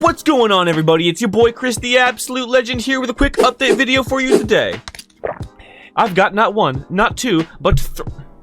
What's going on, everybody? It's your boy Chris the Absolute Legend here with a quick update video for you today. I've got not one, not two, but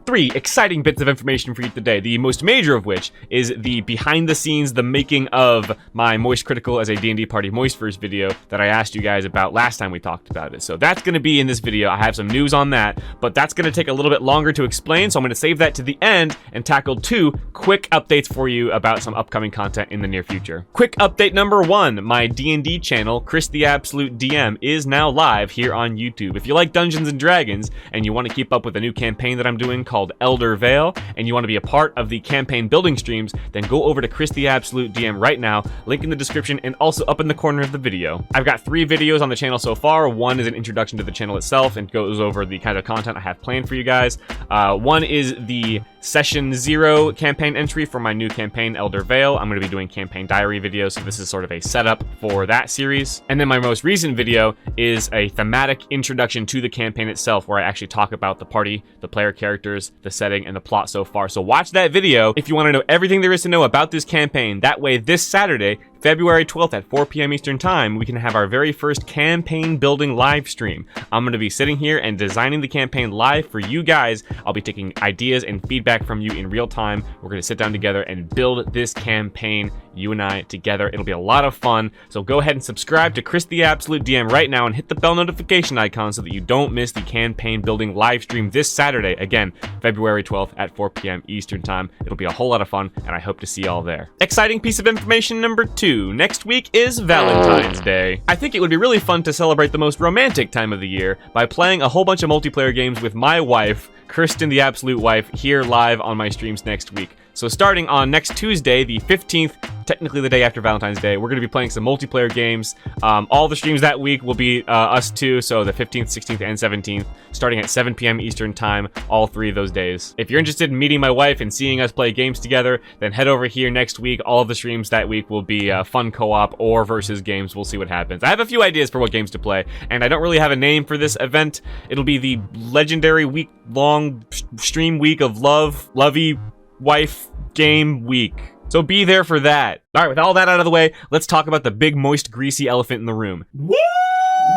three exciting bits of information for you today, the most major of which is the behind the scenes, the making of my Moist Critical as a D&D Party MoistVerse video that I asked you guys about last time we talked about it. So that's going to be in this video. I have some news on that, but that's going to take a little bit longer to explain, so I'm going to save that to the end and tackle two quick updates for you about some upcoming content in the near future. Quick update number one, my D&D channel, Chris the Absolute DM, is now live here on YouTube. If you like Dungeons and Dragons and you want to keep up with a new campaign that I'm doing called Elder Vale, and you want to be a part of the campaign building streams, then go over to Chris the Absolute DM right now, link in the description and also up in the corner of the video. I've got 3 videos on the channel so far. One is an introduction to the channel itself and goes over the kind of content I have planned for you guys. One is the Session 0 campaign entry for my new campaign, Elder Vale. I'm going to be doing campaign diary videos, so this is sort of a setup for that series. And then my most recent video is a thematic introduction to the campaign itself, where I actually talk about the party, the player characters, the setting, and the plot so far. So watch that video if you want to know everything there is to know about this campaign. That way, this Saturday, February 12th at 4 p.m. Eastern Time, we can have our very first campaign building live stream. I'm going to be sitting here and designing the campaign live for you guys. I'll be taking ideas and feedback from you in real time. We're going to sit down together and build this campaign, you and I together. It'll be a lot of fun. So go ahead and subscribe to Chris the Absolute DM right now and hit the bell notification icon so that you don't miss the campaign building live stream this Saturday. Again, February 12th at 4 p.m. Eastern Time. It'll be a whole lot of fun, and I hope to see y'all there. Exciting piece of information number 2. Next week is Valentine's Day. I think it would be really fun to celebrate the most romantic time of the year by playing a whole bunch of multiplayer games with my wife, Kirsten the Absolute Wife, here live on my streams next week. So starting on next Tuesday, the 15th, technically the day after Valentine's Day, we're going to be playing some multiplayer games. All the streams that week will be us two, so the 15th, 16th, and 17th, starting at 7 p.m. Eastern Time, all 3 of those days. If you're interested in meeting my wife and seeing us play games together, then head over here next week. All of the streams that week will be fun co-op or versus games. We'll see what happens. I have a few ideas for what games to play, and I don't really have a name for this event. It'll be the legendary week-long stream week of lovey wife game week. So be there for that. All right, with all that out of the way, let's talk about the big, moist, greasy elephant in the room. Woo!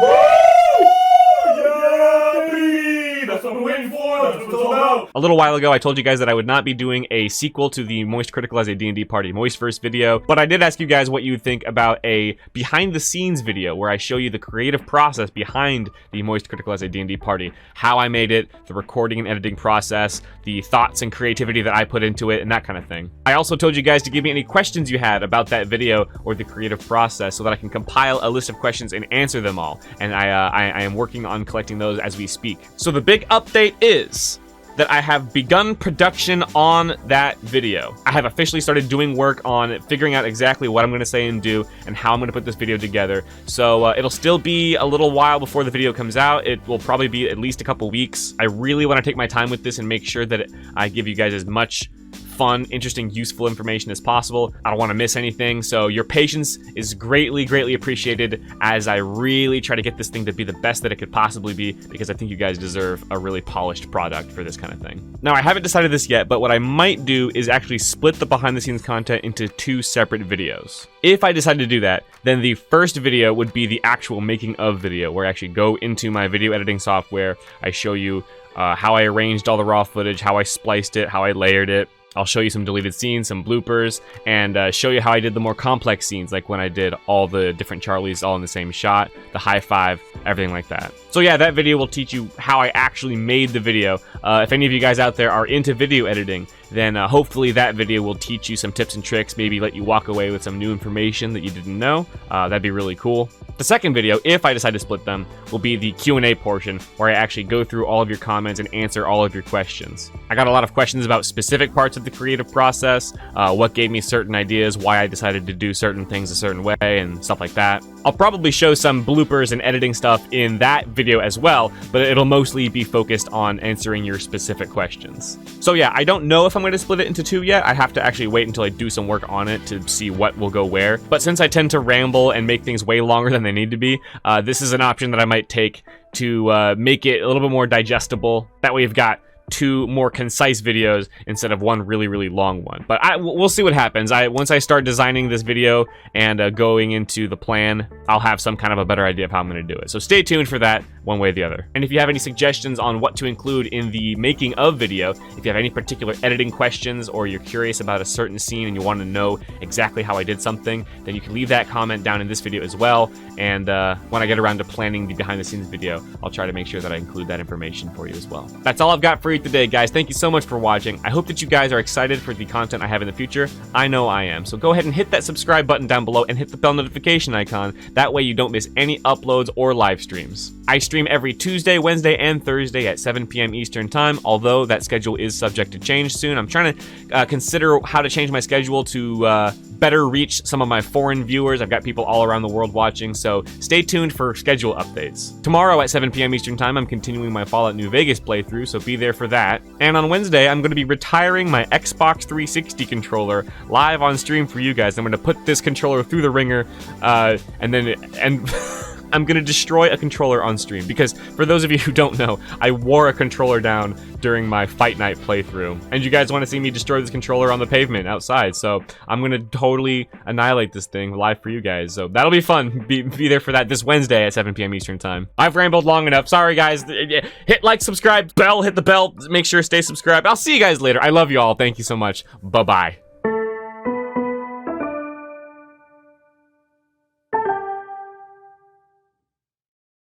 Woo! Yeah, baby! That's what I'm waiting for. That's what it's all about. A little while ago, I told you guys that I would not be doing a sequel to the Moist Critical as a D&D Party MoistVerse video, but I did ask you guys what you would think about a behind-the-scenes video where I show you the creative process behind the Moist Critical as a D&D Party, how I made it, the recording and editing process, the thoughts and creativity that I put into it, and that kind of thing. I also told you guys to give me any questions you had about that video or the creative process so that I can compile a list of questions and answer them all, and I am working on collecting those as we speak. So the big update is that I have begun production on that video. I have officially started doing work on figuring out exactly what I'm going to say and do and how I'm going to put this video together. So it'll still be a little while before the video comes out. It will probably be at least a couple weeks. I really want to take my time with this and make sure that I give you guys as much fun, interesting, useful information as possible. I don't want to miss anything, so your patience is greatly, greatly appreciated as I really try to get this thing to be the best that it could possibly be, because I think you guys deserve a really polished product for this kind of thing. Now, I haven't decided this yet, but what I might do is actually split the behind-the-scenes content into 2 separate videos. If I decide to do that, then the first video would be the actual making of video, where I actually go into my video editing software, I show you how I arranged all the raw footage, how I spliced it, how I layered it. I'll show you some deleted scenes, some bloopers, and show you how I did the more complex scenes, like when I did all the different Charlies all in the same shot, the high five, everything like that. So yeah, that video will teach you how I actually made the video. If any of you guys out there are into video editing, then hopefully that video will teach you some tips and tricks, maybe let you walk away with some new information that you didn't know. That'd be really cool. The second video, if I decide to split them, will be the Q&A portion, where I actually go through all of your comments and answer all of your questions. I got a lot of questions about specific parts of the creative process, what gave me certain ideas, why I decided to do certain things a certain way, and stuff like that. I'll probably show some bloopers and editing stuff in that video as well, but it'll mostly be focused on answering your specific questions. So yeah, I don't know if I'm going to split it into 2 yet. I have to actually wait until I do some work on it to see what will go where. But since I tend to ramble and make things way longer than they need to be, this is an option that I might take to make it a little bit more digestible. That way you've got 2 more concise videos instead of one really, really long one. But we'll see what happens. Once I start designing this video and going into the plan, I'll have some kind of a better idea of how I'm going to do it. So stay tuned for that one way or the other. And if you have any suggestions on what to include in the making of video, if you have any particular editing questions or you're curious about a certain scene and you want to know exactly how I did something, then you can leave that comment down in this video as well. And when I get around to planning the behind the scenes video, I'll try to make sure that I include that information for you as well. That's all I've got for you today, guys. Thank you so much for watching. I hope that you guys are excited for the content I have in the future. I know I am. So go ahead and hit that subscribe button down below and hit the bell notification icon. That way you don't miss any uploads or live streams. I stream every Tuesday, Wednesday, and Thursday at 7 p.m. Eastern Time, although that schedule is subject to change soon. I'm trying to consider how to change my schedule to better reach some of my foreign viewers. I've got people all around the world watching, so stay tuned for schedule updates. Tomorrow at 7 p.m. Eastern Time, I'm continuing my Fallout New Vegas playthrough, so be there for that. And on Wednesday, I'm going to be retiring my Xbox 360 controller live on stream for you guys. I'm going to put this controller through the ringer, and I'm gonna destroy a controller on stream, because for those of you who don't know, I wore a controller down during my Fight Night playthrough, and you guys want to see me destroy this controller on the pavement outside, so I'm gonna totally annihilate this thing live for you guys, so that'll be fun. Be there for that this Wednesday at 7 p.m. Eastern Time. I've rambled long enough. Sorry, guys. Hit like, subscribe, hit the bell, make sure to stay subscribed. I'll see you guys later. I love you all. Thank you so much. Bye-bye.